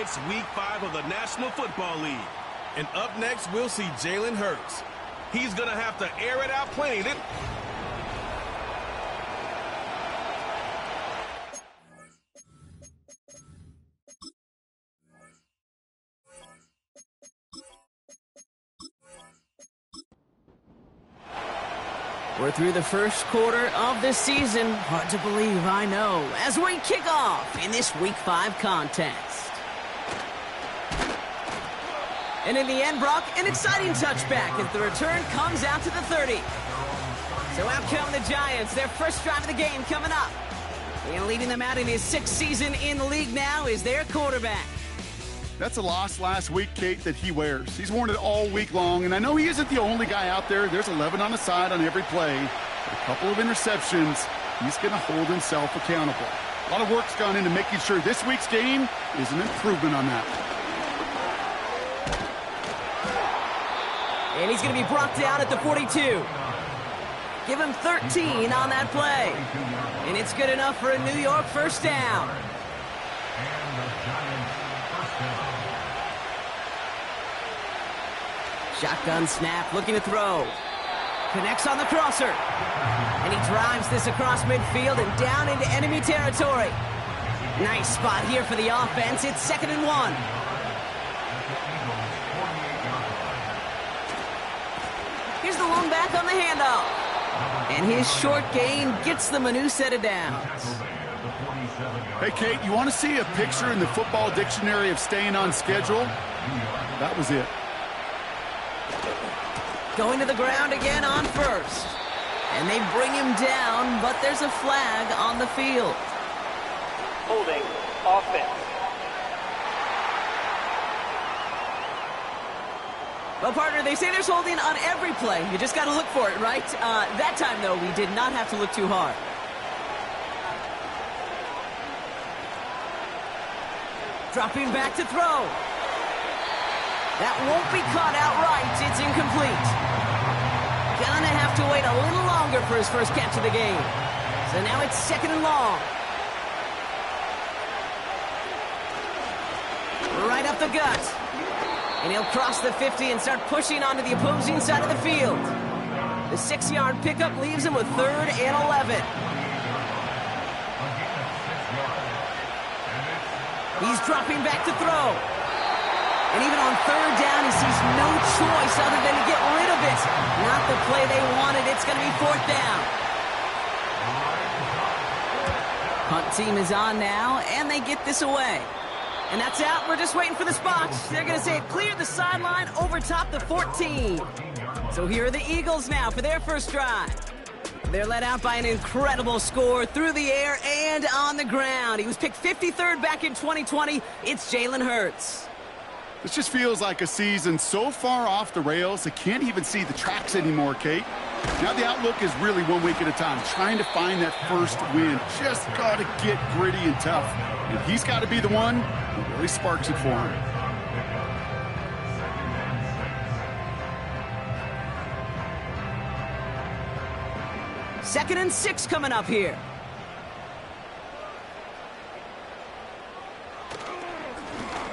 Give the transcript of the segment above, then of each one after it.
It's Week 5 of the National Football League. And up next, we'll see Jalen Hurts. He's going to have to air it out plenty. We're through the first quarter of this season. Hard to believe, I know, as we kick off in this Week 5 contest. And in the end, Brock, an exciting touchback as the return comes out to the 30. So out come the Giants, their first drive of the game coming up. And leading them out in his 6th season in the league now is their quarterback. That's a loss last week, Kate, that he wears. He's worn it all week long, and I know he isn't the only guy out there. There's 11 on the side on every play. But a couple of interceptions, he's going to hold himself accountable. A lot of work's gone into making sure this week's game is an improvement on that. And he's going to be brought down at the 42. Give him 13 on that play. And it's good enough for a New York first down. Shotgun snap, looking to throw. Connects on the crosser. And he drives this across midfield and down into enemy territory. Nice spot here for the offense. It's 2nd and 1. Here's the lone back on the handoff. And his short gain gets them a new set of downs. Hey, Kate, you want to see a picture in the football dictionary of staying on schedule? That was it. Going to the ground again on first. And they bring him down, but there's a flag on the field. Holding offense. Well, partner, they say there's holding on every play. You just got to look for it, right? That time, though, we did not have to look too hard. Dropping back to throw. That won't be caught outright. It's incomplete. Gonna have to wait a little longer for his first catch of the game. So now it's 2nd and long. Right up the gut. And he'll cross the 50 and start pushing onto the opposing side of the field. The 6-yard pickup leaves him with 3rd and 11. He's dropping back to throw. And even on 3rd down, he sees no choice other than to get rid of it. Not the play they wanted. It's going to be 4th down. Punt team is on now, and they get this away. And that's out. We're just waiting for the spot. They're going to say it cleared the sideline over top the 14. So here are the Eagles now for their first drive. They're led out by an incredible score through the air and on the ground. He was picked 53rd back in 2020. It's Jalen Hurts. This just feels like a season so far off the rails, they can't even see the tracks anymore, Kate. Now the outlook is really 1 week at a time, trying to find that first win. Just got to get gritty and tough. And he's got to be the one who really sparks it for him. Second and 6 coming up here.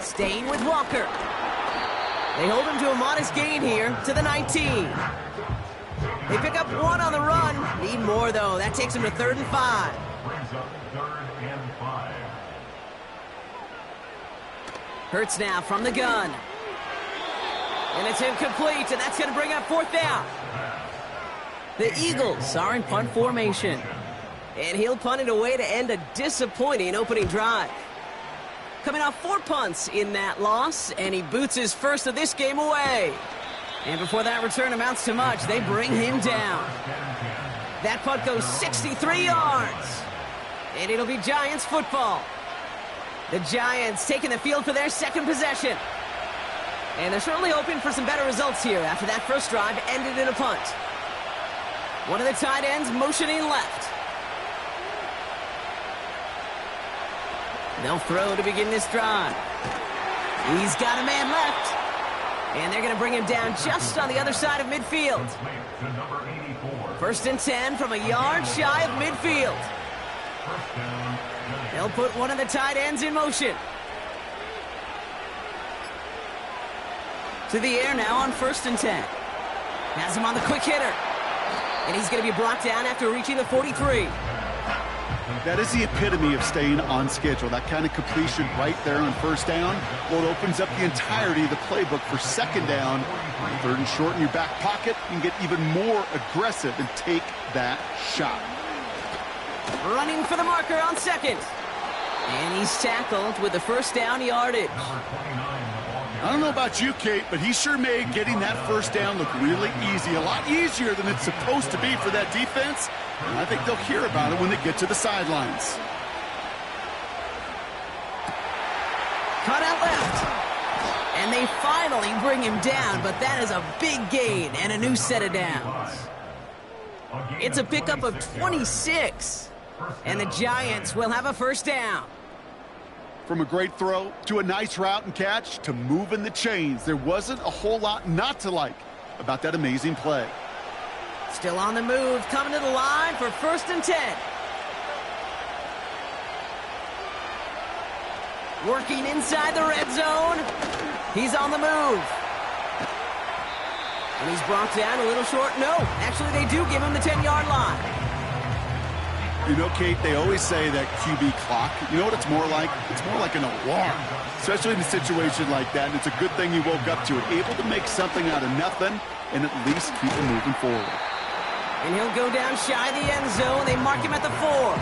Staying with Walker. They hold him to a modest gain here to the 19. They pick up 1 on the run. Need more, though. That takes him to 3rd and 5. Hurts now from the gun. And it's incomplete, and that's going to bring up 4th down. The Eagles are in punt formation. And he'll punt it away to end a disappointing opening drive. Coming off 4 punts in that loss, and he boots his first of this game away. And before that return amounts to much, they bring him down. That punt goes 63 yards. And it'll be Giants football. The Giants taking the field for their 2nd possession. And they're certainly hoping for some better results here after that first drive ended in a punt. One of the tight ends motioning left. They'll throw to begin this drive. He's got a man left. And they're going to bring him down just on the other side of midfield. 1st and 10 from a yard shy of midfield. They'll put one of the tight ends in motion. To the air now on 1st and 10. Has him on the quick hitter. And he's going to be brought down after reaching the 43. That is the epitome of staying on schedule. That kind of completion right there on 1st down. Well, it opens up the entirety of the playbook for 2nd down. 3rd and short in your back pocket. You can get even more aggressive and take that shot. Running for the marker on 2nd. And he's tackled with the 1st down yardage. I don't know about you, Kate, but he sure made getting that 1st down look really easy. A lot easier than it's supposed to be for that defense. And I think they'll hear about it when they get to the sidelines. Cut out left. And they finally bring him down, but that is a big gain and a new set of downs. It's a pickup of 26. And the Giants will have a 1st down. From a great throw to a nice route and catch to moving the chains, there wasn't a whole lot not to like about that amazing play. Still on the move, coming to the line for 1st and 10. Working inside the red zone. He's on the move. And he's brought down a little short. No, actually they do give him the 10-yard line. You know, Kate, they always say that QB clock, you know what it's more like? It's more like an alarm, especially in a situation like that. And it's a good thing you woke up to it, able to make something out of nothing and at least keep it moving forward. And he'll go down shy of the end zone. They mark him at the 4.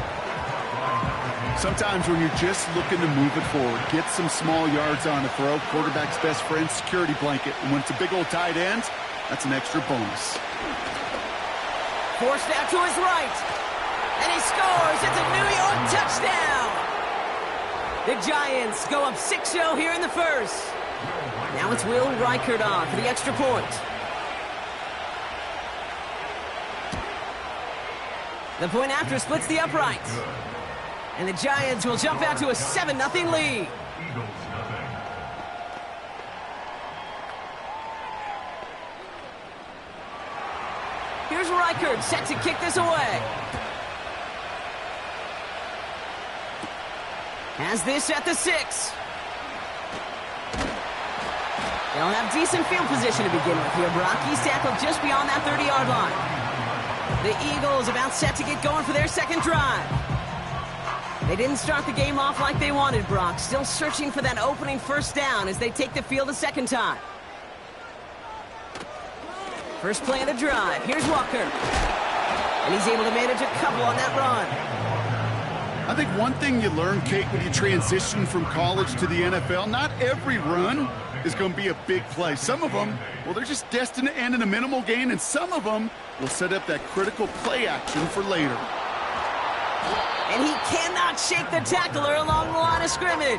Sometimes when you're just looking to move it forward, get some small yards on a throw, quarterback's best friend, security blanket. And when it's a big old tight end, that's an extra bonus. Forced out to his right. And he scores. It's a New York touchdown. The Giants go up 6-0 here in the 1st. Now it's Will Reichert on for the extra point. The point after splits the uprights. And the Giants will jump out to a 7-0 lead. Here's Reichert set to kick this away. Has this at the 6. They'll have decent field position to begin with here, Brock. He's tackled just beyond that 30-yard line. The Eagles about set to get going for their 2nd drive. They didn't start the game off like they wanted, Brock. Still searching for that opening 1st down as they take the field a 2nd time. First play of the drive. Here's Walker. And he's able to manage a couple on that run. I think one thing you learn, Kate, when you transition from college to the NFL, not every run is going to be a big play. Some of them, well, they're just destined to end in a minimal gain, and some of them will set up that critical play action for later. And he cannot shake the tackler along the line of scrimmage.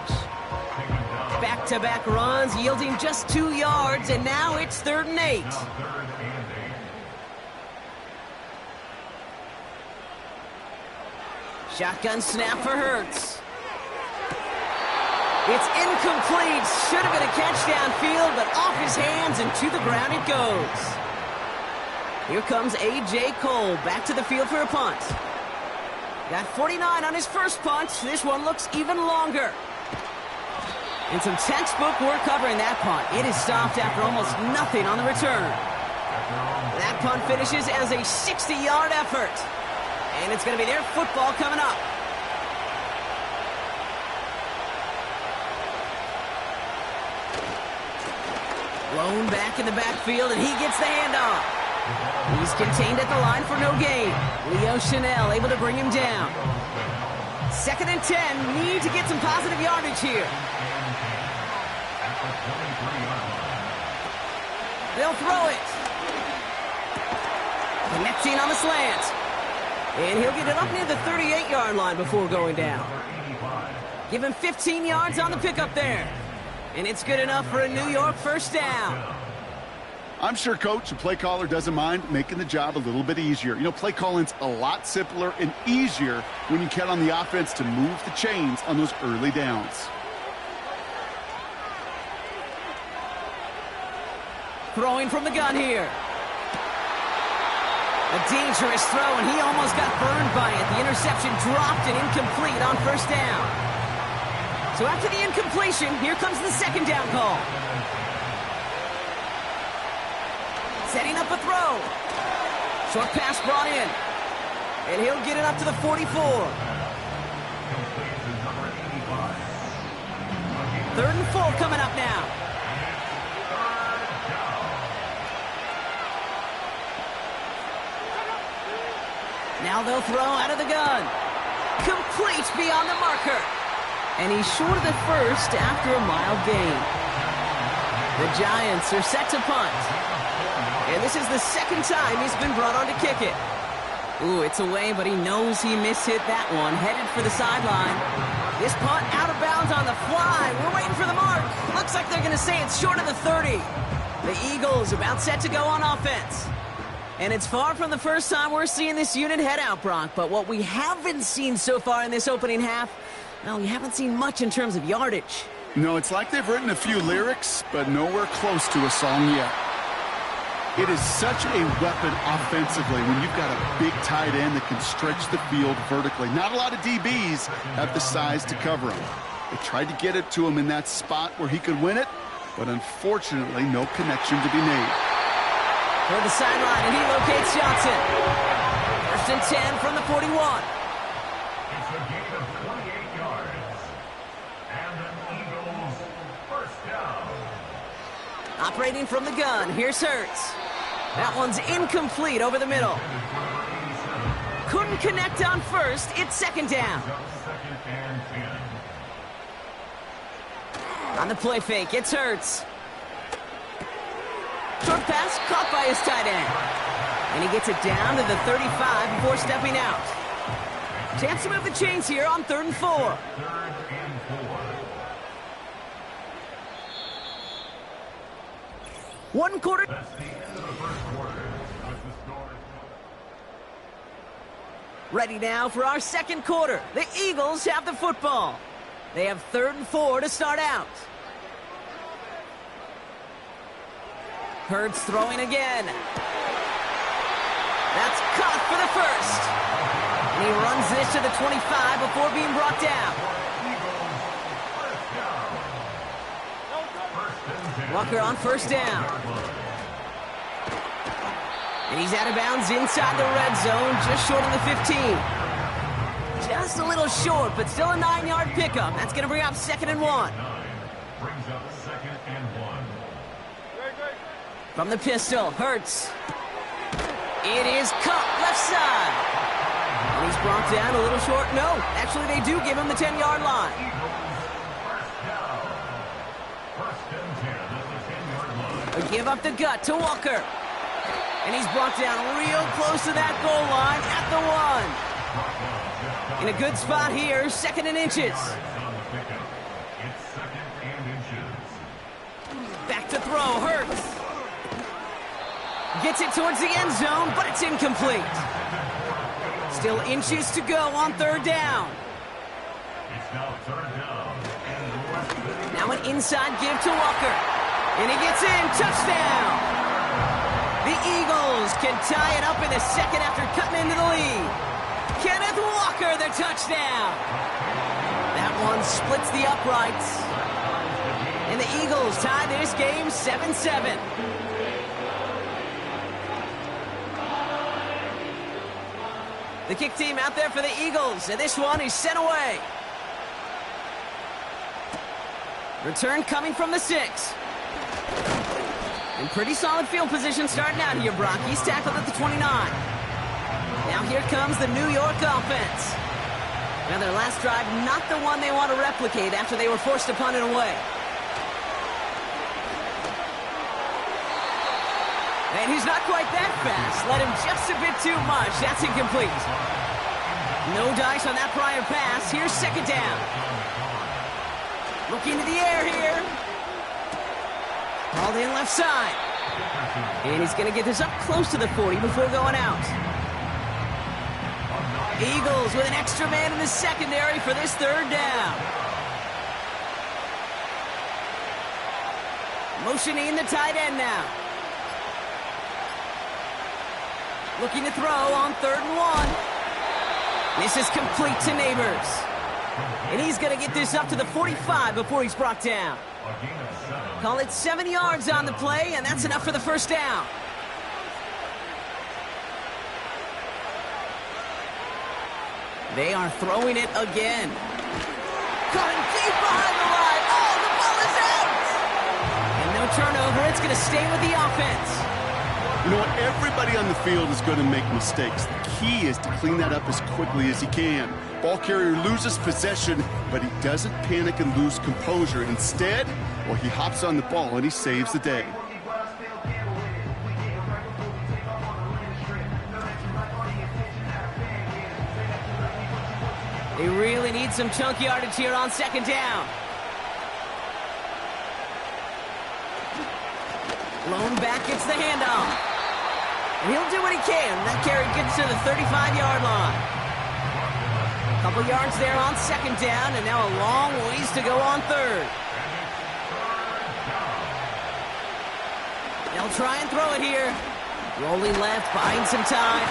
Back-to-back runs yielding just 2 yards, and now it's 3rd and 8. Shotgun snap for Hurts. It's incomplete. Should have been a catch downfield, but off his hands and to the ground it goes. Here comes A.J. Cole back to the field for a punt. Got 49 on his first punt. This one looks even longer. And some textbook work covering that punt. It is stopped after almost nothing on the return. That punt finishes as a 60-yard effort. And it's going to be their football coming up. Blown back in the backfield, and he gets the handoff. He's contained at the line for no gain. Leo Chanel able to bring him down. 2nd and 10. Need to get some positive yardage here. They'll throw it. Connecting on the slant. And he'll get it up near the 38-yard line before going down. Give him 15 yards on the pickup there. And it's good enough for a New York 1st down. I'm sure, Coach, the play caller doesn't mind making the job a little bit easier. You know, play calling's a lot simpler and easier when you count on the offense to move the chains on those early downs. Throwing from the gun here. A dangerous throw, and he almost got burned by it. The interception dropped and incomplete on 1st down. So after the incompletion, here comes the 2nd down call. Setting up a throw. Short pass brought in. And he'll get it up to the 44. 3rd and 4 coming up now. Now they'll throw out of the gun. Complete beyond the marker. And he's short of the first after a mild gain. The Giants are set to punt. And this is the second time he's been brought on to kick it. Ooh, it's away, but he knows he mishit that one. Headed for the sideline. This punt out of bounds on the fly. We're waiting for the mark. Looks like they're going to say it's short of the 30. The Eagles about set to go on offense. And it's far from the first time we're seeing this unit head out, Brock. But what we haven't seen so far in this opening half, well, we haven't seen much in terms of yardage. No, it's like they've written a few lyrics, but nowhere close to a song yet. It is such a weapon offensively when you've got a big tight end that can stretch the field vertically. Not a lot of DBs have the size to cover him. They tried to get it to him in that spot where he could win it, but unfortunately, no connection to be made. For the sideline, and he locates Johnson. 1st and 10 from the 41. It's a gain of 28 yards. And the Eagles first down. Operating from the gun, here's Hurts. That one's incomplete over the middle. Couldn't connect on first, it's 2nd down. On the play fake, it's Hurts. Short pass caught by his tight end. And he gets it down to the 35 before stepping out. Chance to move the chains here on 3rd and 4. One quarter. Ready now for our 2nd quarter. The Eagles have the football. They have 3rd and 4 to start out. Hurts throwing again. That's caught for the first. And he runs this to the 25 before being brought down. Walker on 1st down. And he's out of bounds inside the red zone, just short of the 15. Just a little short, but still a 9-yard pickup. That's going to bring up 2nd and 1. Brings up 2nd and 1. From the pistol, Hurts. It is caught left side. And he's brought down a little short. No, actually they do give him the 10-yard line. A give up the gut to Walker. And he's brought down real close to that goal line at the 1. In a good spot here, 2nd and inches. Back to throw, Hurts. Gets it towards the end zone, but it's incomplete. Still inches to go on 3rd down. Now an inside give to Walker. And he gets in, touchdown. The Eagles can tie it up in the 2nd after cutting into the lead. Kenneth Walker, the touchdown. That one splits the uprights. And the Eagles tie this game 7-7. The kick team out there for the Eagles, and this one is sent away. Return coming from the 6. In pretty solid field position starting out here, Brock. He's tackled at the 29. Now here comes the New York offense. Now their last drive, not the one they want to replicate after they were forced to punt it away. And he's not quite that fast. Let him just a bit too much. That's incomplete. No dice on that prior pass. Here's 2nd down. Looking to the air here. Called in left side. And he's going to get this up close to the 40 before going out. Eagles with an extra man in the secondary for this 3rd down. Motioning the tight end now. Looking to throw on 3rd and 1. This is complete to Neighbors. And he's going to get this up to the 45 before he's brought down. Call it 7 yards on the play, and that's enough for the 1st down. They are throwing it again. Coming deep behind the line. Oh, the ball is out! And no turnover. It's going to stay with the offense. You know what? Everybody on the field is going to make mistakes. The key is to clean that up as quickly as he can. Ball carrier loses possession, but he doesn't panic and lose composure. Instead, well, he hops on the ball and he saves the day. They really need some chunk yardage here on second down. Lone back gets the handoff. And he'll do what he can. That carry gets to the 35-yard line. Couple yards there on second down, and now a long ways to go on third. They'll try and throw it here. Rolling left, buying some time.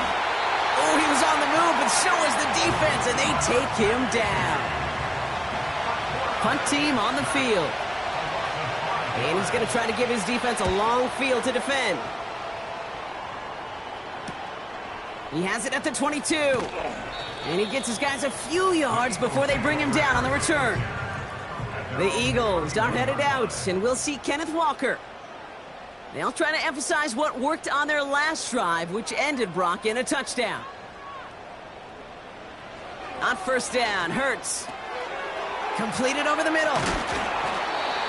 Oh, he was on the move, but so was the defense, and they take him down. Punt team on the field. And he's going to try to give his defense a long field to defend. He has it at the 22. And he gets his guys a few yards before they bring him down on the return. The Eagles are headed out, and we'll see Kenneth Walker. They'll try to emphasize what worked on their last drive, which ended, Brock, in a touchdown. On first down, Hurts. Completed over the middle.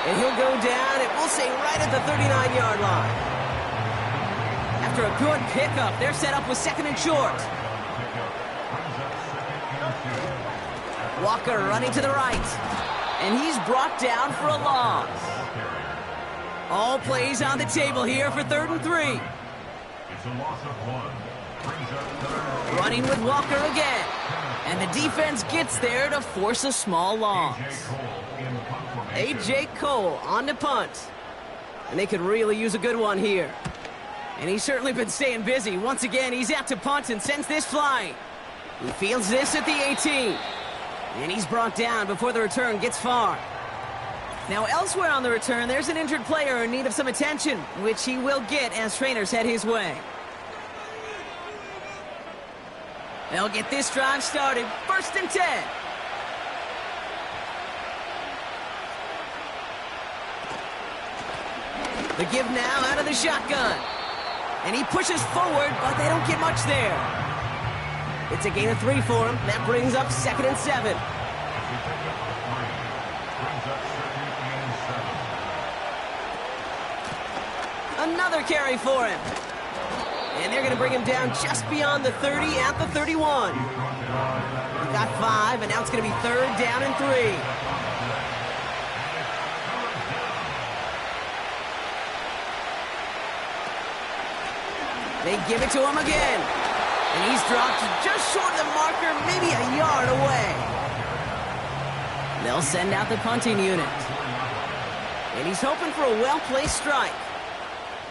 And he'll go down, and we'll say right at the 39-yard line. After a good pickup, they're set up with second and short. Walker running to the right. And he's brought down for a loss. All plays on the table here for 3rd and 3. It's a loss of 1. Running with Walker again. And the defense gets there to force a small loss. A.J. Cole on the punt. And they could really use a good one here. And he's certainly been staying busy. Once again, he's out to punt and sends this flying. He fields this at the 18. And he's brought down before the return gets far. Now, elsewhere on the return, there's an injured player in need of some attention, which he will get as trainers head his way. They'll get this drive started. 1st and 10. The give now out of the shotgun. And he pushes forward, but they don't get much there. It's a gain of 3 for him. That brings up 2nd and 7. Another carry for him. And they're going to bring him down just beyond the 30 at the 31. He got 5, and now it's going to be 3rd down and 3. They give it to him again. And he's dropped just short of the marker, maybe a yard away. They'll send out the punting unit. And he's hoping for a well-placed strike.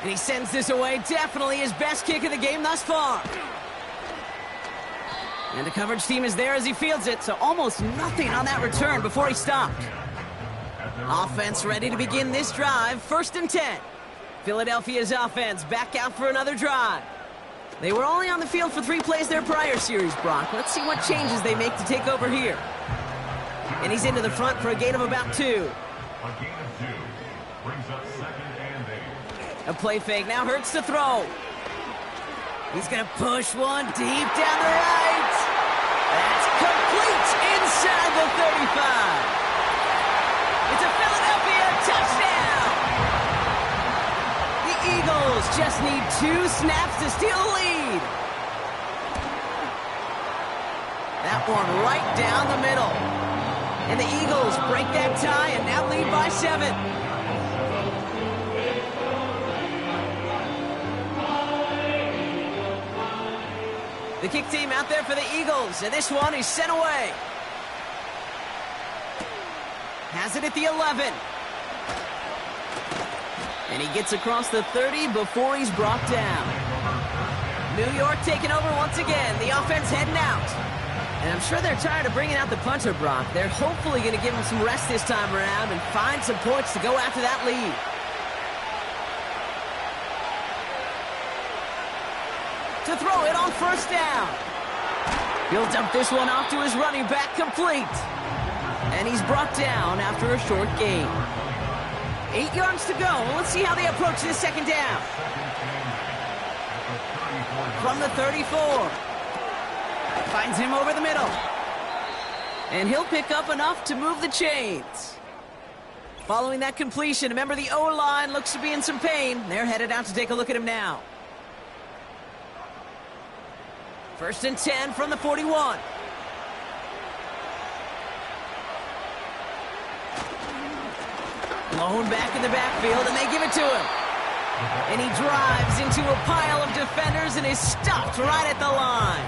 And he sends this away, definitely his best kick of the game thus far. And the coverage team is there as he fields it, so almost nothing on that return before he stopped. Offense ready to begin this drive, 1st and 10. Philadelphia's offense back out for another drive. They were only on the field for 3 plays their prior series, Brock. Let's see what changes they make to take over here. And he's into the front for a gain of about 2. A gain of 2 brings up 2nd and 8. A play fake now Hurts to throw. He's going to push one deep down the right. That's complete inside the 35. It's a Philadelphia touchdown. The Eagles just need 2 snaps to steal the lead. That one right down the middle. And the Eagles break that tie and now lead by 7. The kick team out there for the Eagles, and this one is sent away. Has it at the 11. And he gets across the 30 before he's brought down. New York taking over once again. The offense heading out. And I'm sure they're tired of bringing out the punter, Brock. They're hopefully going to give him some rest this time around and find some points to go after that lead. To throw it on 1st down. He'll dump this one off to his running back, complete. And he's brought down after a short gain. 8 yards to go. Let's see how they approach this second down. From the 34. Finds him over the middle. And he'll pick up enough to move the chains. Following that completion, remember the O-line looks to be in some pain. They're headed out to take a look at him now. 1st and 10 from the 41. Blown back in the backfield, and they give it to him. And he drives into a pile of defenders and is stopped right at the line.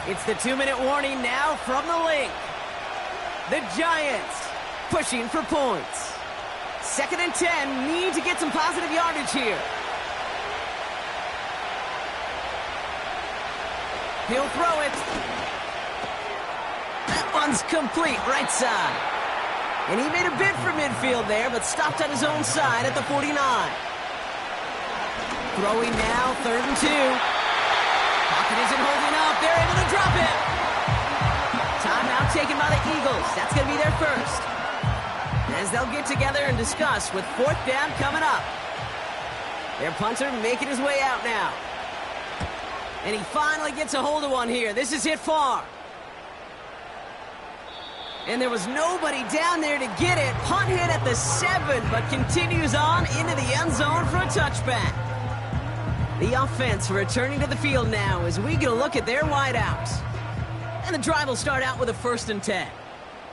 It's the 2-minute warning now from the link. The Giants pushing for points. 2nd and 10, need to get some positive yardage here. He'll throw it. That one's complete, right side. And he made a bid for midfield there, but stopped on his own side at the 49. Throwing now, 3rd and 2. Pocket isn't holding up. They're able to drop it. Timeout taken by the Eagles. That's going to be their first. As they'll get together and discuss with 4th down coming up. Their punter making his way out now. And he finally gets a hold of one here. This is hit far. And there was nobody down there to get it. Punt hit at the 7, but continues on into the end zone for a touchback. The offense returning to the field now as we get a look at their wideouts. And the drive will start out with a 1st and 10.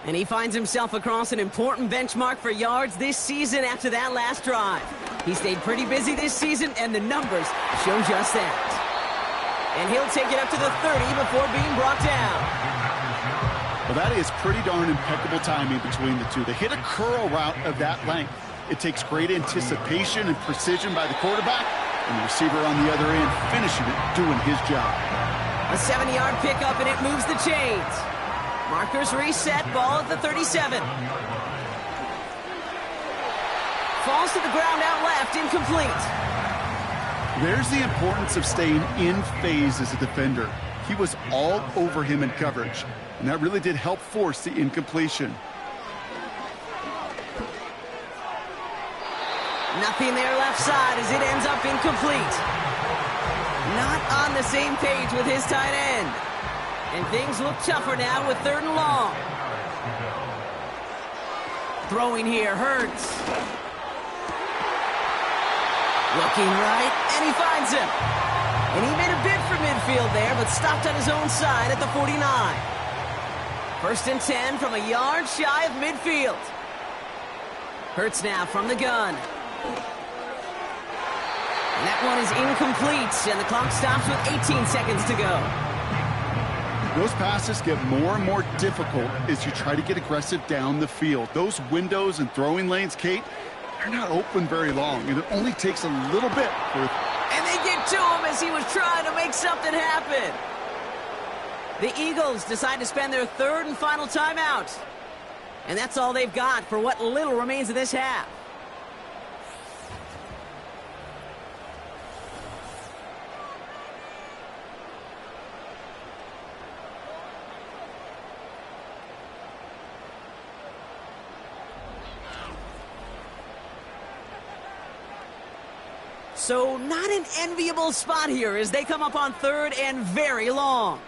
And he finds himself across an important benchmark for yards this season after that last drive. He stayed pretty busy this season, and the numbers show just that. And he'll take it up to the 30 before being brought down. Well, that is pretty darn impeccable timing between the two. They hit a curl route of that length. It takes great anticipation and precision by the quarterback, and the receiver on the other end finishing it, doing his job. A 7-yard pickup, and it moves the chains. Markers reset, ball at the 37. Falls to the ground out left, incomplete. There's the importance of staying in phase as a defender. He was all over him in coverage, and that really did help force the incompletion. Nothing there left side as it ends up incomplete. Not on the same page with his tight end. And things look tougher now with 3rd and long. Throwing here, Hurts. Looking right, and he finds him. And he made a bid for midfield there, but stopped on his own side at the 49. 1st and 10 from a yard shy of midfield. Hurts now from the gun. And that one is incomplete, and the clock stops with 18 seconds to go. Those passes get more and more difficult as you try to get aggressive down the field. Those windows and throwing lanes, Kate, they're not open very long, and it only takes a little bit for... And they get to him as he was trying to make something happen. The Eagles decide to spend their 3rd and final timeout. And that's all they've got for what little remains of this half. So not an enviable spot here as they come up on 3rd and very long.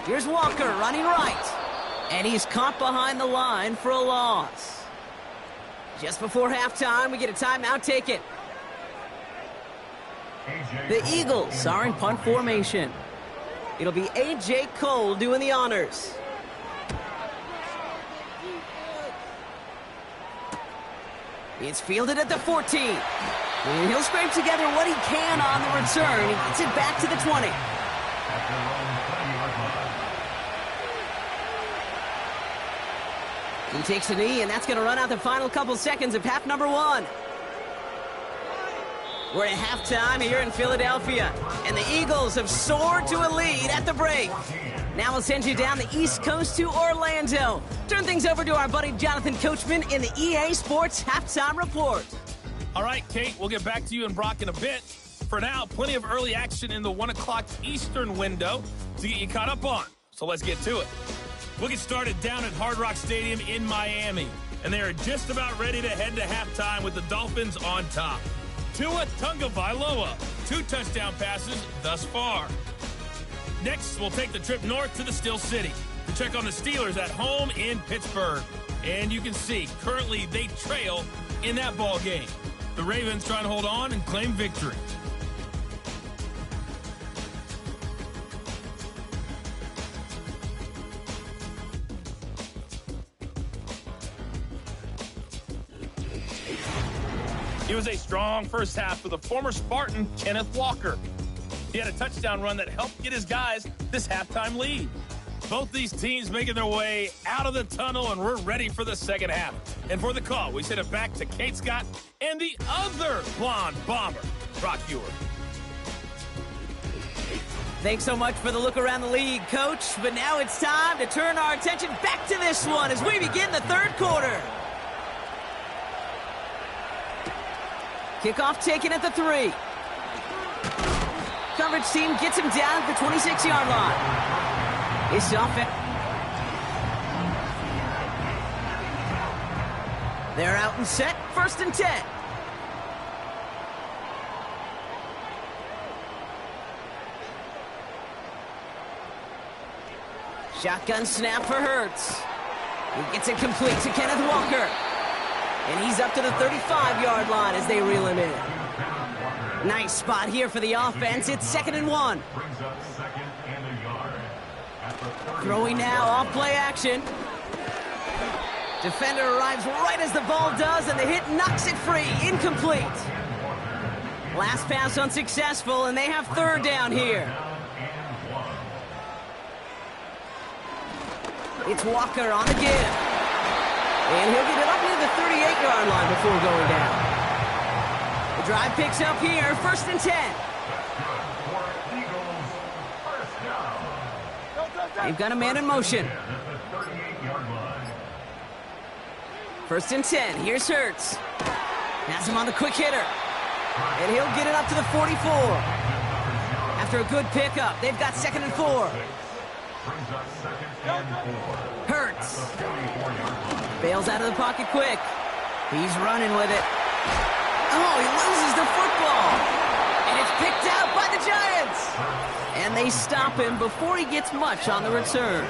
Here's Walker running right. And he's caught behind the line for a loss. Just before halftime, we get a timeout taken. The Eagles are in punt formation. It'll be A.J. Cole doing the honors. It's fielded at the 14. And he'll scrape together what he can on the return. He gets it back to the 20. He takes a knee, and that's going to run out the final couple seconds of half number 1. We're at halftime here in Philadelphia, and the Eagles have soared to a lead at the break. Now we'll send you down the East Coast to Orlando. Turn things over to our buddy Jonathan Coachman in the EA Sports Halftime Report. All right, Kate, we'll get back to you and Brock in a bit. For now, plenty of early action in the 1 o'clock Eastern window to get you caught up on. So let's get to it. We'll get started down at Hard Rock Stadium in Miami. And they are just about ready to head to halftime with the Dolphins on top. Tua Tagovailoa, 2 touchdown passes thus far. Next, we'll take the trip north to the Steel City to check on the Steelers at home in Pittsburgh. And you can see, currently they trail in that ball game. The Ravens trying to hold on and claim victory. It was a strong first half for the former Spartan, Kenneth Walker. He had a touchdown run that helped get his guys this halftime lead. Both these teams making their way out of the tunnel, and we're ready for the second half. And for the call, we send it back to Kate Scott and the other blonde bomber, Brock Ewer. Thanks so much for the look around the league, Coach. But now it's time to turn our attention back to this one as we begin the third quarter. Kickoff taken at the 3. Coverage team gets him down at the 26-yard line. This offense. They're out and set. 1st and 10. Shotgun snap for Hurts. He gets it complete to Kenneth Walker. And he's up to the 35-yard line as they reel him in. Nice spot here for the offense. It's 2nd and 1. Throwing now, off play action. Defender arrives right as the ball does, and the hit knocks it free. Incomplete. Last pass unsuccessful, and they have 3rd down here. It's Walker on the give. And he'll get it up near the 38-yard line before going down. The drive picks up here, 1st and 10. They've got a man in motion. 1st and 10, here's Hurts. Has him on the quick hitter. And he'll get it up to the 44. After a good pickup, they've got 2nd and 4. Hurts. Bails out of the pocket quick. He's running with it. Oh, he loses the football. And it's picked out by the Giants. And they stop him before he gets much on the return.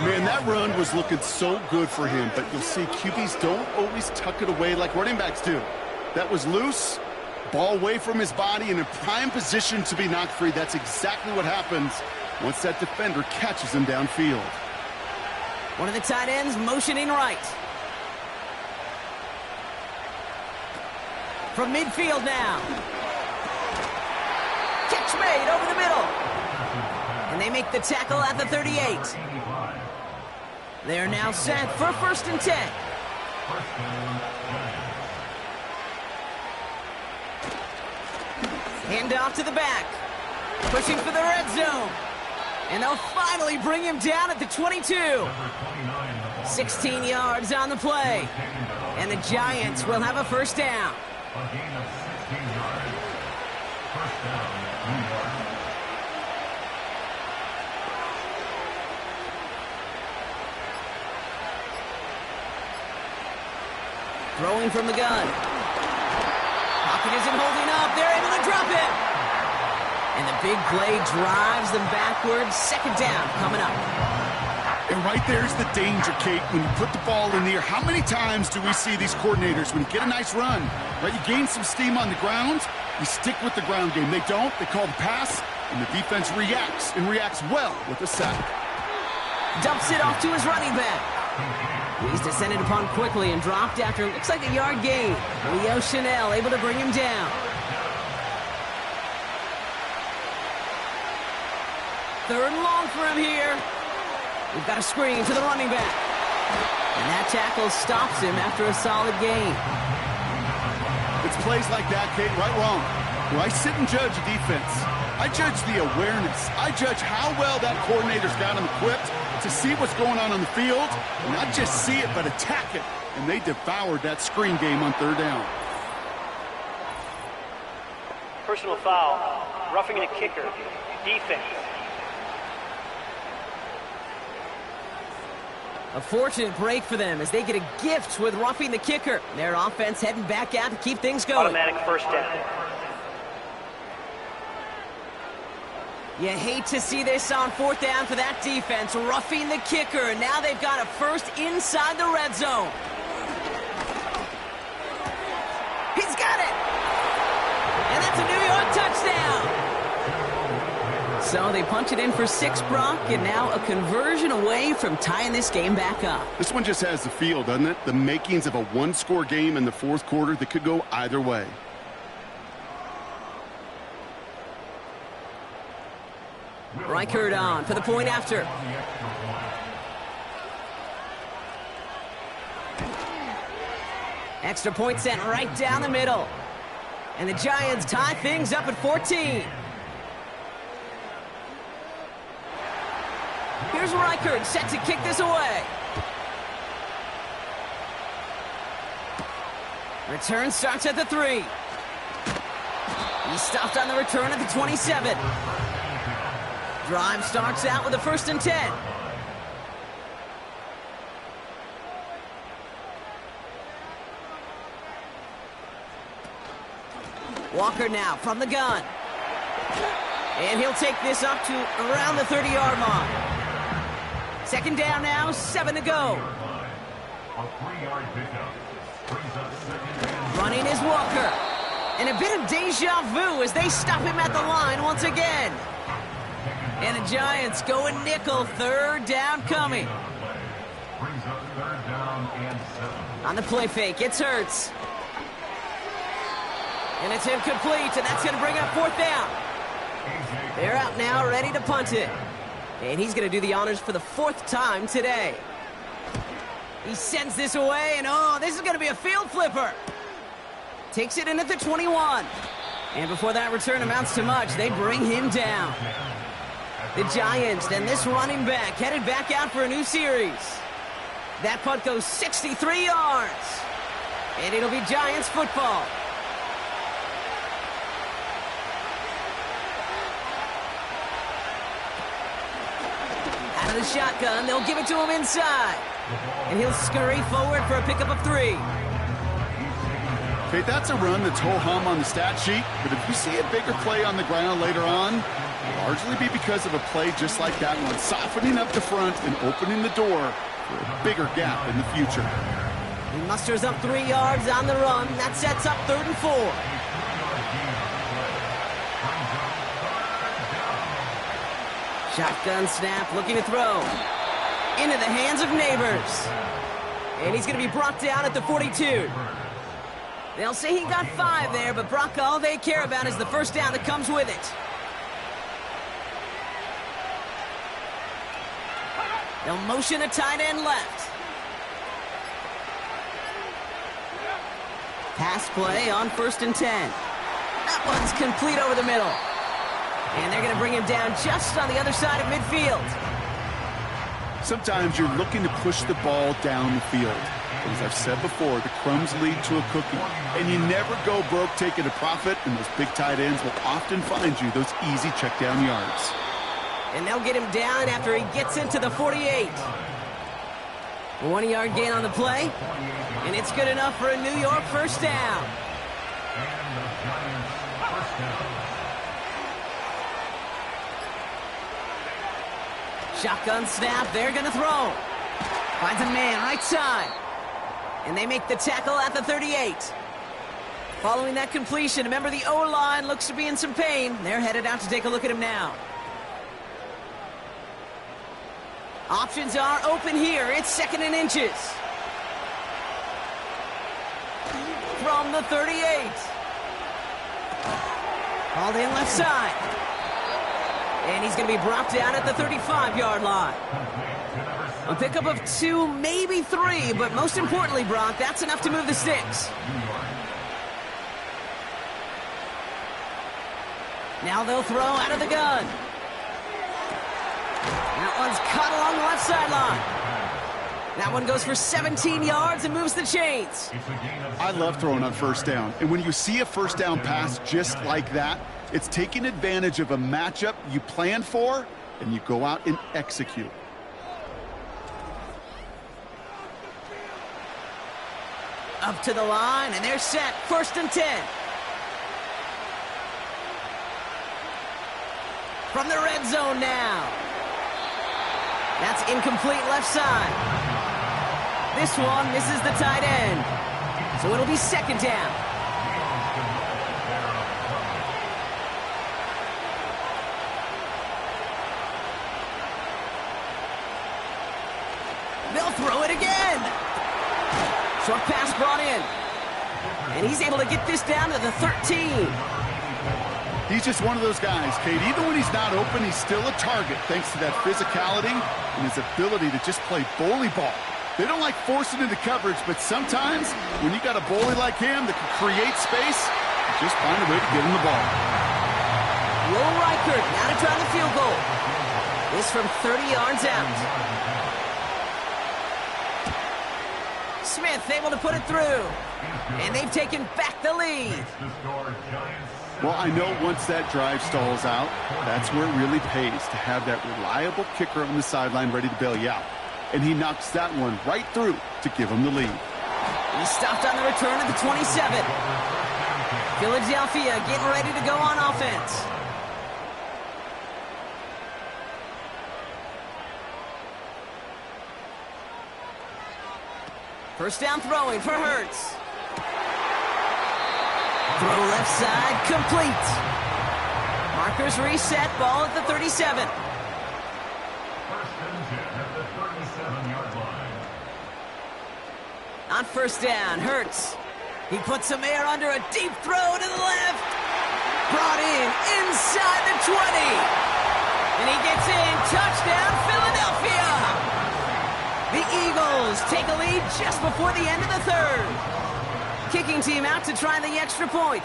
Man, that run was looking so good for him, but you'll see QBs don't always tuck it away like running backs do. That was loose, ball away from his body, and in prime position to be knocked free. That's exactly what happens once that defender catches him downfield. One of the tight ends motioning right. From midfield now. Catch made over the middle. And they make the tackle at the 38. They're now set for 1st and 10. Hand off to the back. Pushing for the red zone. And they'll finally bring him down at the 22. 16 yards on the play. And the Giants will have a 1st down. Throwing from the gun. Pocket isn't holding up. They're able to drop it. And the big play drives them backwards. 2nd down coming up. And right there's the danger, Kate. When you put the ball in the air, how many times do we see these coordinators, when you get a nice run, right, you gain some steam on the ground, you stick with the ground game. They don't. They call the pass, and the defense reacts, and reacts well with a sack. Dumps it off to his running back. He's descended upon quickly and dropped after looks like a yard gain. Leo Chanel able to bring him down. 3rd and long for him here. We've got a screen to the running back. And that tackle stops him after a solid gain. It's plays like that, Kate, right wrong. Do I sit and judge defense? I judge the awareness. I judge how well that coordinator's got them equipped to see what's going on the field, and not just see it, but attack it. And they devoured that screen game on third down. Personal foul. Roughing the kicker. Defense. A fortunate break for them as they get a gift with roughing the kicker. Their offense heading back out to keep things going. Automatic first down. You hate to see this on fourth down for that defense, roughing the kicker. Now they've got a first inside the red zone. He's got it! And that's a New York touchdown! So they punch it in for 6, Brock, and now a conversion away from tying this game back up. This one just has the feel, doesn't it? The makings of a one-score game in the fourth quarter that could go either way. Reichert on for the point after. Extra point sent right down the middle. And the Giants tie things up at 14. Here's Reichert set to kick this away. Return starts at the 3. He stopped on the return at the 27. Drive starts out with a 1st and 10. Walker now from the gun. And he'll take this up to around the 30-yard line. 2nd down now, 7 to go. Running is Walker. And a bit of deja vu as they stop him at the line once again. And the Giants going nickel, 3rd down coming. On the play fake, it's Hurts. And it's incomplete, and that's going to bring up 4th down. They're out now, ready to punt it. And he's going to do the honors for the 4th time today. He sends this away, and oh, this is going to be a field flipper. Takes it in at the 21. And before that return amounts to much, they bring him down. The Giants, and this running back, headed back out for a new series. That punt goes 63 yards. And it'll be Giants football. Out of the shotgun, they'll give it to him inside. And he'll scurry forward for a pickup of 3. Okay, that's a run that's ho-hum on the stat sheet, but if you see a bigger play on the ground later on, it'll largely be because of a play just like that one, softening up the front and opening the door for a bigger gap in the future. He musters up 3 yards on the run. That sets up 3rd and 4. Shotgun snap, looking to throw. Into the hands of Neighbors. And he's going to be brought down at the 42. They'll say he got 5 there, but Brock, all they care about is the 1st down that comes with it. They'll motion a tight end left. Pass play on 1st and 10. That one's complete over the middle. And they're going to bring him down just on the other side of midfield. Sometimes you're looking to push the ball down the field. As I've said before, the crumbs lead to a cookie. And you never go broke taking a profit, and those big tight ends will often find you those easy check down yards. And they'll get him down after he gets into the 48. A 1-yard gain on the play. And it's good enough for a New York 1st down. Shotgun snap, they're going to throw. Finds a man right side. And they make the tackle at the 38. Following that completion, remember the O-line looks to be in some pain. They're headed out to take a look at him now. Options are open here. It's 2nd and inches. From the 38. Called in left side. And he's going to be brought down at the 35-yard line. A pickup of 2, maybe 3, but most importantly, Brock, that's enough to move the sticks. Now they'll throw out of the gun. That one's cut along the left sideline. That one goes for 17 yards and moves the chains. I love throwing on first down. And when you see a first down pass just like that, it's taking advantage of a matchup you plan for, and you go out and execute. Up to the line, and they're set. 1st and 10. From the red zone now. That's incomplete left side. This one misses the tight end. So it'll be 2nd down. They'll throw it again. Short pass brought in. And he's able to get this down to the 13. He's just one of those guys, Kate. Even when he's not open, he's still a target thanks to that physicality and his ability to just play bully ball. They don't like forcing into coverage, but sometimes when you got a bully like him that can create space, you just find a way to get him the ball. Will Reichert now to try the field goal. This from 30 yards out. Smith able to put it through. And they've taken back the lead. Well, I know once that drive stalls out, that's where it really pays to have that reliable kicker on the sideline ready to bail you out. And he knocks that one right through to give him the lead. He stopped on the return at the 27. Philadelphia getting ready to go on offense. First down throwing for Hurts. Throw left side, complete. Markers reset, ball at the 37. On first down, Hurts. He puts some air under a deep throw to the left. Brought in inside the 20. And he gets in. Touchdown, Philadelphia. The Eagles take a lead just before the end of the 3rd. Kicking team out to try the extra point.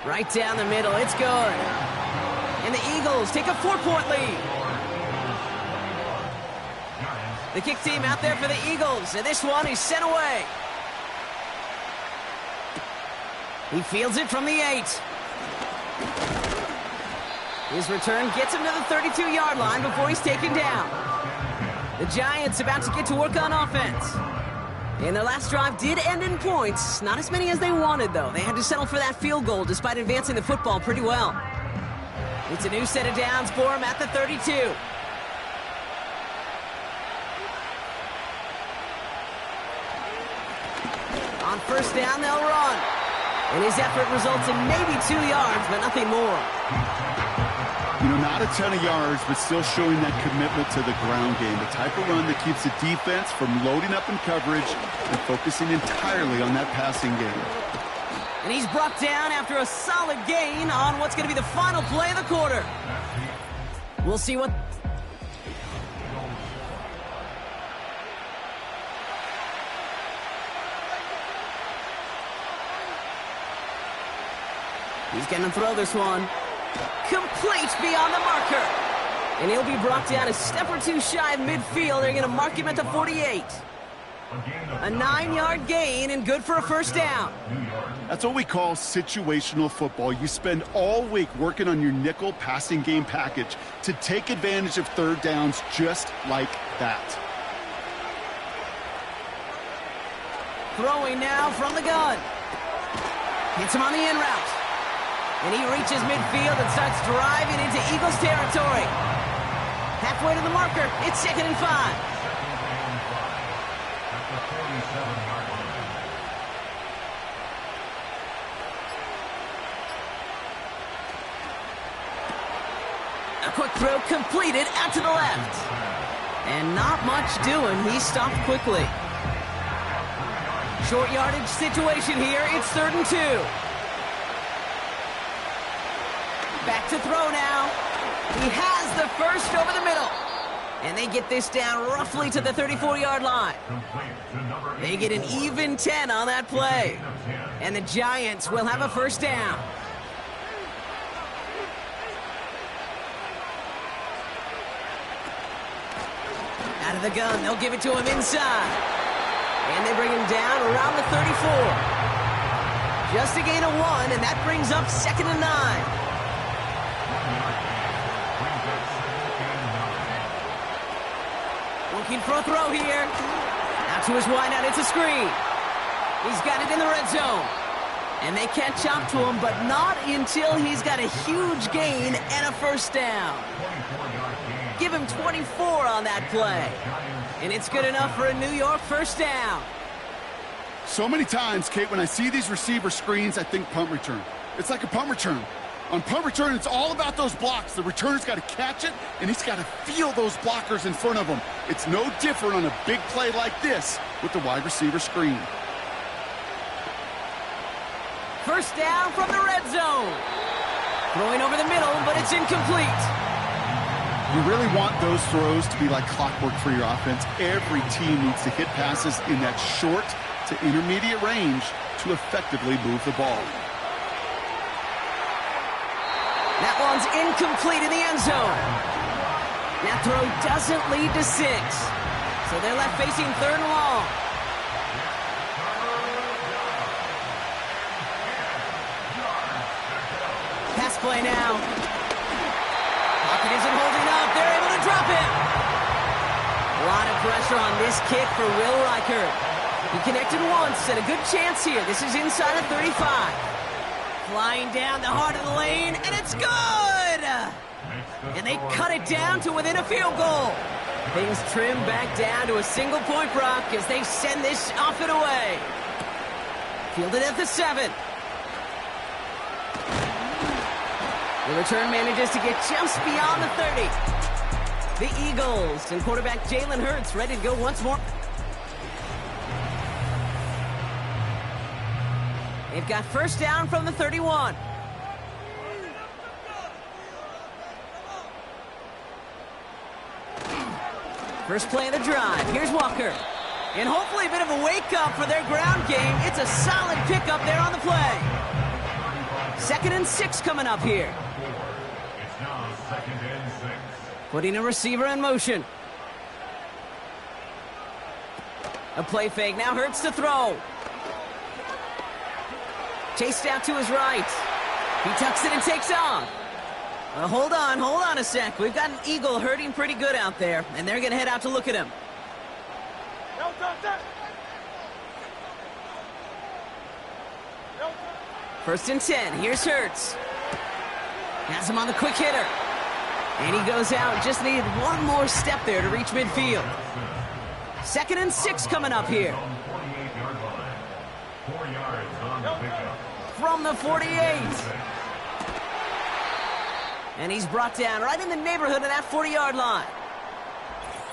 Right down the middle, it's good. And the Eagles take a 4-point lead. The kick team out there for the Eagles, and this one is sent away. He fields it from the 8. His return gets him to the 32-yard line before he's taken down. The Giants about to get to work on offense. And their last drive did end in points. Not as many as they wanted, though. They had to settle for that field goal despite advancing the football pretty well. It's a new set of downs for him at the 32. On first down, they'll run. And his effort results in maybe 2 yards, but nothing more. You know, not a ton of yards, but still showing that commitment to the ground game. The type of run that keeps the defense from loading up in coverage and focusing entirely on that passing game. And he's brought down after a solid gain on what's going to be the final play of the quarter. We'll see what... He's going to throw this one. Complete beyond the marker. And he'll be brought down a step or two shy of midfield. They're going to mark him at the 48. A 9-yard gain and good for a first down. That's what we call situational football. You spend all week working on your nickel passing game package to take advantage of third downs just like that. Throwing now from the gun. Hits him on the in route. And he reaches midfield and starts driving into Eagles territory. Halfway to the marker, it's 2nd and 5. A quick throw completed out to the left. And not much doing. He stopped quickly. Short yardage situation here. It's 3rd and 2. Back to throw now. He has the first over the middle. And they get this down roughly to the 34-yard line. They get an even 10 on that play. And the Giants will have a first down. Out of the gun, they'll give it to him inside. And they bring him down around the 34. Just a gain of 1, and that brings up 2nd and 9. Looking for a throw here. Out to his wideout, it's a screen. He's got it in the red zone. And they can't chop to him, but not until he's got a huge gain and a first down. Give him 24 on that play. And it's good enough for a New York first down. So many times, Kate, when I see these receiver screens, I think punt return. It's like a punt return. On punt return, it's all about those blocks. The returner's got to catch it, and he's got to feel those blockers in front of him. It's no different on a big play like this with the wide receiver screen. First down from the red zone. Throwing over the middle, but it's incomplete. You really want those throws to be like clockwork for your offense. Every team needs to hit passes in that short to intermediate range to effectively move the ball. That one's incomplete in the end zone. That throw doesn't lead to 6. So they're left facing 3rd and long. Pass play now. Pocket isn't holding up. They're able to drop it. A lot of pressure on this kick for Will Reichert. He connected once and a good chance here. This is inside of 35. Flying down the heart of the lane, and it's good! And they cut it down to within a field goal. Things trim back down to a single-point Brock as they send this off and away. Fielded at the 7. The return manages to get just beyond the 30. The Eagles and quarterback Jalen Hurts ready to go once more. They've got first down from the 31. First play of the drive. Here's Walker. And hopefully a bit of a wake-up for their ground game. It's a solid pickup there on the play. 2nd and 6 coming up here. It's now 2nd and 6. Putting a receiver in motion. A play fake. Now Hurts to throw. Chased out to his right. He tucks it and takes off. Well, hold on a sec. We've got an Eagle hurting pretty good out there, and they're going to head out to look at him. First and 10. Here's Hurts. Has him on the quick hitter. And he goes out. Just needed one more step there to reach midfield. 2nd and 6 coming up here. 48-yard line. 4 yards on the pickup. From the 48. And he's brought down right in the neighborhood of that 40-yard line.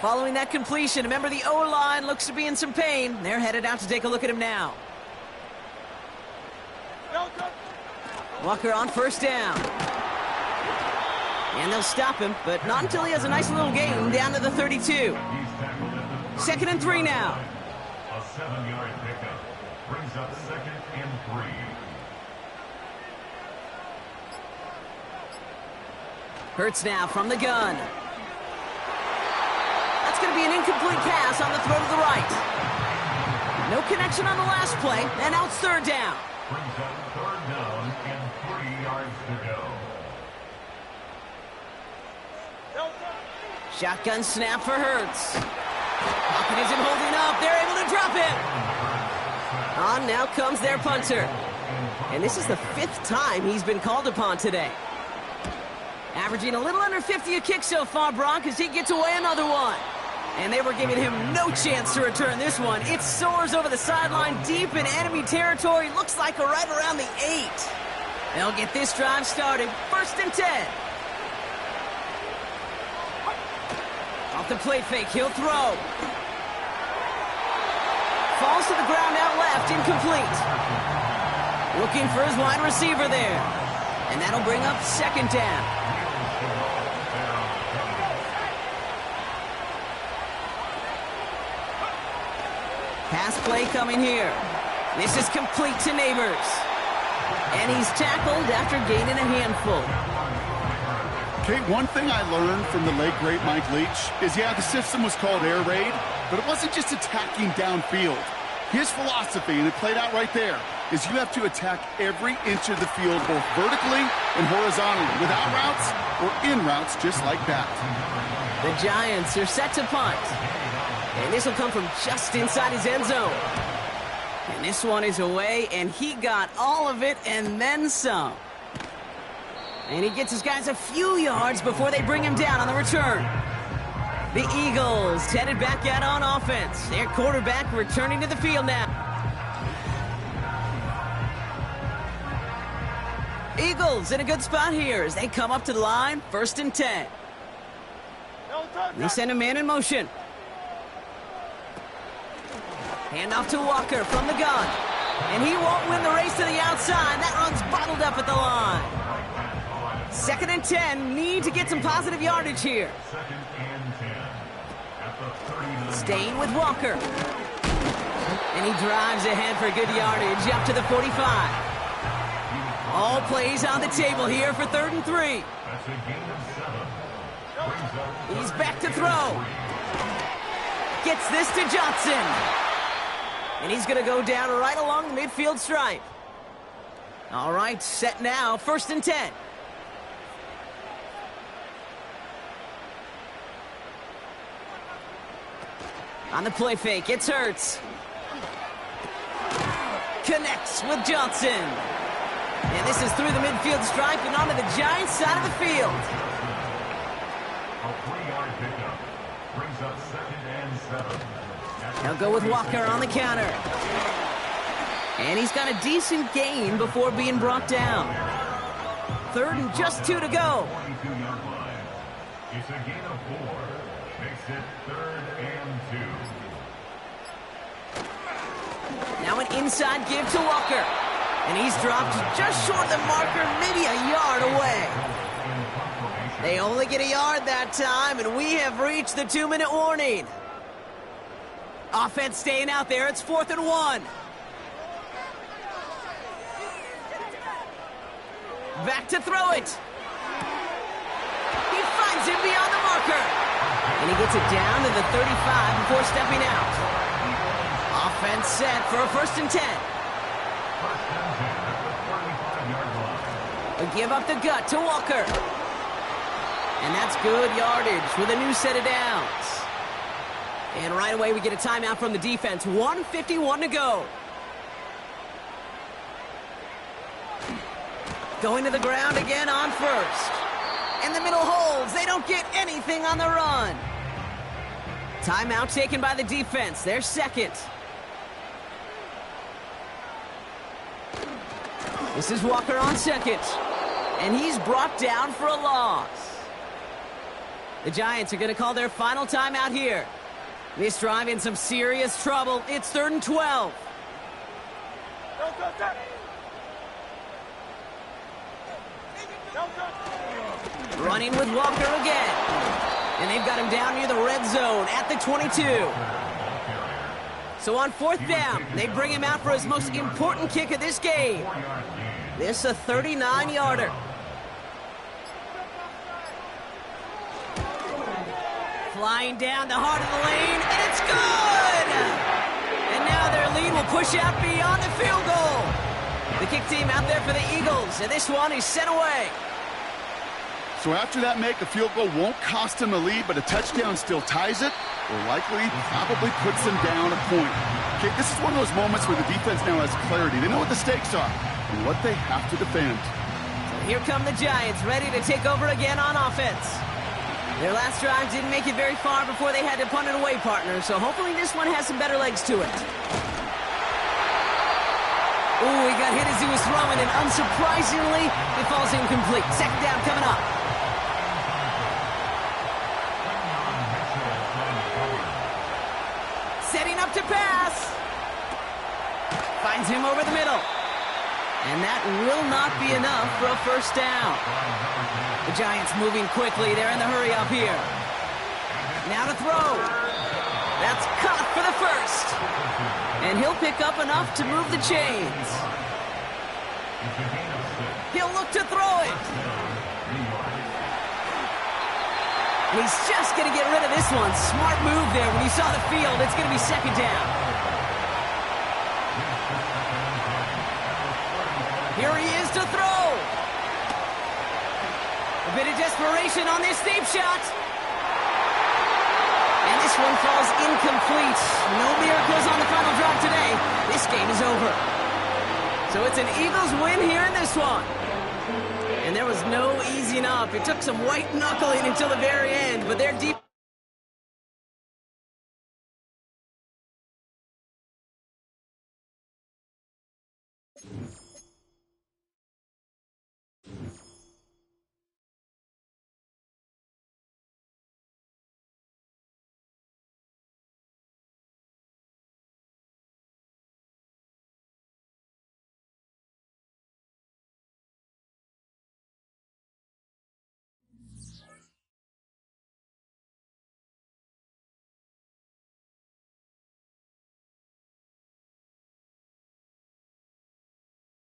Following that completion, remember the O-line looks to be in some pain. They're headed out to take a look at him now. Walker on first down. And they'll stop him, but not until he has a nice little gain down to the 32. 2nd and 3 now. A 7-yard pickup brings up 2nd and 3. Hurts now from the gun. That's going to be an incomplete pass on the throw to the right. No connection on the last play, and now it's 3rd down. Brings up 3rd down and 3 yards to go. Shotgun snap for Hurts. Pocket isn't holding up. They're able to drop it. On now comes their punter. And this is the 5th time he's been called upon today. Averaging a little under 50 a kick so far, Brock, as he gets away another one. And they were giving him no chance to return this one. It soars over the sideline deep in enemy territory. Looks like right around the 8. They'll get this drive started. 1st and 10. Off the play fake, he'll throw. Falls to the ground out left, incomplete. Looking for his wide receiver there. And that'll bring up 2nd down. Pass play coming here. This is complete to Neighbors. And he's tackled after gaining a handful. Okay, one thing I learned from the late, great Mike Leach is, yeah, the system was called air raid, but it wasn't just attacking downfield. His philosophy, and it played out right there, is you have to attack every inch of the field, both vertically and horizontally, without routes or in routes, just like that. The Giants are set to punt. And this will come from just inside his end zone. And this one is away, and he got all of it and then some. And he gets his guys a few yards before they bring him down on the return. The Eagles headed back out on offense. Their quarterback returning to the field now. Eagles in a good spot here as they come up to the line, 1st and 10. They send a man in motion. Hand off to Walker from the gun. And he won't win the race to the outside. That run's bottled up at the line. 2nd and 10. Need to get some positive yardage here. Staying with Walker. And he drives ahead for good yardage up to the 45. All plays on the table here for 3rd and 3. He's back to throw. Gets this to Johnson. And he's going to go down right along the midfield stripe. All right, set now, 1st and 10. On the play fake, it's Hurts. Connects with Johnson. And this is through the midfield stripe and onto the Giants side of the field. A 3-yard pickup brings up 2nd and 7. He'll go with Walker on the counter. And he's got a decent gain before being brought down. 3rd and just 2 to go. 22-yard line. It's a gain of 4. Makes it 3rd and 2. Now an inside give to Walker. And he's dropped just short of the marker, maybe a yard away. They only get a yard that time, and we have reached the 2-minute warning. Offense staying out there. It's 4th and 1. Back to throw it. He finds him beyond the marker. And he gets it down to the 35 before stepping out. Offense set for a 1st and 10. A give up the gut to Walker. And that's good yardage with a new set of downs. And right away we get a timeout from the defense. 1:51 to go. Going to the ground again on 1st. And the middle holds. They don't get anything on the run. Timeout taken by the defense. They're 2nd. This is Walker on 2nd. And he's brought down for a loss. The Giants are going to call their final timeout here. This drive in some serious trouble. It's 3rd and 12. Running with Walker again. And they've got him down near the red zone at the 22. So on 4th down, they bring him out for his most important kick of this game. This a 39-yarder. Flying down the heart of the lane, and it's good! And now their lead will push out beyond the field goal. The kick team out there for the Eagles, and this one is sent away. So after that make, a field goal won't cost them the lead, but a touchdown still ties it, or likely probably puts them down a point. Okay, this is one of those moments where the defense now has clarity. They know what the stakes are and what they have to defend. So here come the Giants, ready to take over again on offense. Their last drive didn't make it very far before they had to punt it away, partner, so hopefully this one has some better legs to it. Ooh, he got hit as he was throwing, and unsurprisingly, it falls incomplete. 2nd down coming up. Setting up to pass. Finds him over the middle. And that will not be enough for a 1st down. The Giants moving quickly. They're in the hurry up here. Now to throw. That's caught for the first. And he'll pick up enough to move the chains. He'll look to throw it. He's just going to get rid of this one. Smart move there when he saw the field. It's going to be second down. Here he is to throw. A bit of desperation on this deep shot. And this one falls incomplete. No miracles on the final drive today. This game is over. So it's an Eagles win here in this one. And there was no easing up. It took some white knuckling until the very end, but they're deep.